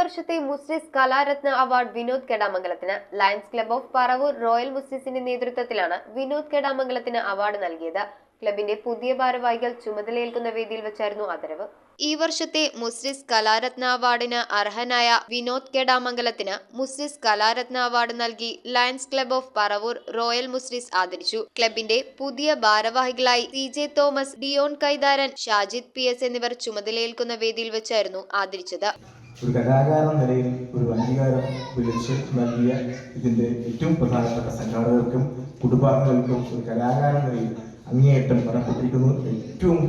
വർഷത്തെ മുസ്ലിസ് കലാരത്ന അവാർഡ് വിനോദ് കെടാമംഗലത്തിന് Lions club of Paravur royal മുസ്ലിസിന്റെ നേതൃത്വത്തിലാണ് വിനോദ് കെടാമംഗലത്തിന് അവാർഡ് നൽകിയത്. ക്ലബിന്റെ പുതിയ ഭാരവാഹികൾ ചുമതലയേൽക്കുന്ന വേദിയിൽ വെച്ചായിരുന്നു ആദരവ്. ഈ വർഷത്തെ മുസ്ലിസ് കലാരത്ന അവാർഡിന് അർഹനായ വിനോദ് കെടാമംഗലത്തിന് മുസ്ലിസ് കലാരത്ന അവാർഡ് നൽകി Lions club of Paravur royal Muziris ആദരിച്ചു. ക്ലബിന്റെ പുതിയ ഭാരവാഹികളായി CJ തോമസ്, ഡിയോൺ കൈതാരൻ, ഷാജിദ് PS എന്നിവർ ചുമതലയേൽക്കുന്ന വേദിയിൽ വെച്ചായിരുന്നു ആദരിച്ചത്. ഒരു കലാകാരൻ നിലയിൽ ഒരു അംഗീകാരം നൽകിയ ഇതിന്റെ ഏറ്റവും പ്രധാനപ്പെട്ട സംഘാടകർക്കും കുടുംബാംഗങ്ങൾക്കും ഒരു കലാകാരൻ നിലയിൽ അങ്ങേയറ്റം കടപ്പെട്ടിരിക്കുന്നു. ഏറ്റവും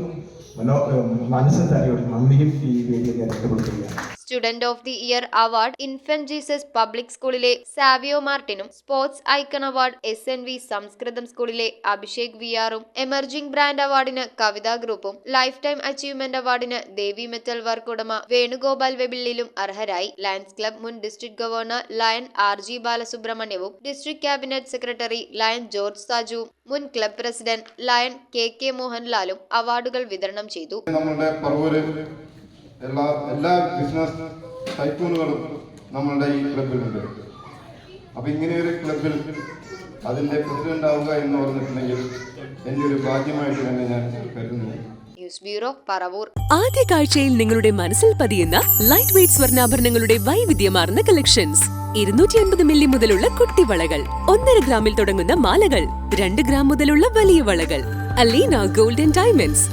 മനസ്സിൽ തന്നെയുള്ള നന്ദിയും ഈ വേദിയിൽ ഞാൻ രേഖപ്പെടുത്തുകയാണ്. Student of the year award infant Jesus public സ്കൂളിലെ സാവിയോ മാർട്ടിനും, സ്പോർട്സ് ഐക്കൺ അവാർഡ് SNV സംസ്കൃതം സ്കൂളിലെ അഭിഷേക് VR-ഉം, എമർജിംഗ് ബ്രാൻഡ് അവാർഡിന് കവിതാ ഗ്രൂപ്പും, ലൈഫ് ടൈം അച്ചീവ്മെന്റ് അവാർഡിന് ദേവി മെറ്റൽ വർക്ക് ഉടമ വേണുഗോപാൽ വെബിള്ളിലും അർഹരായി. ലയൺസ് ക്ലബ് മുൻ ഡിസ്ട്രിക്ട് ഗവർണർ ലയൺ RG ബാലസുബ്രഹ്മണ്യവും, district cabinet secretary lion George സാജുവും, മുൻ ക്ലബ് പ്രസിഡന്റ് ലയൺ KK മോഹൻലാലും അവാർഡുകൾ വിതരണം ചെയ്തു. എല്ലാ ബിസിനസ് ടൈക്കൂണുകളും നമ്മളുടെ ഈ ക്ലബിലുണ്ട്. അപ്പൊ ഇങ്ങനെയൊരു ക്ലബിൽ അതിന്റെ പ്രസിഡന്റ് ആവുക എന്ന് പറഞ്ഞിട്ടുണ്ടെങ്കിൽ എന്റെ ഒരു ഭാഗ്യമായിട്ട് തന്നെ ഞാൻ കരുതുന്നു. News bureau, Paravur. ആദ്യ കാഴ്ചയിൽ നിങ്ങളുടെ മനസ്സിൽ പതിയുന്ന ലൈറ്റ് വെയ്റ്റ് സ്വർണ്ണാഭരണങ്ങളുടെ വൈവിധ്യമാർന്ന കളക്ഷൻസ്. 250 മില്ലി മുതലുള്ള കുട്ടിവളകൾ, 1.5 ഗ്രാമിൽ തുടങ്ങുന്ന മാലകൾ, 2 ഗ്രാം മുതലുള്ള വലിയ വളകൾ. Aleena golden diamonds.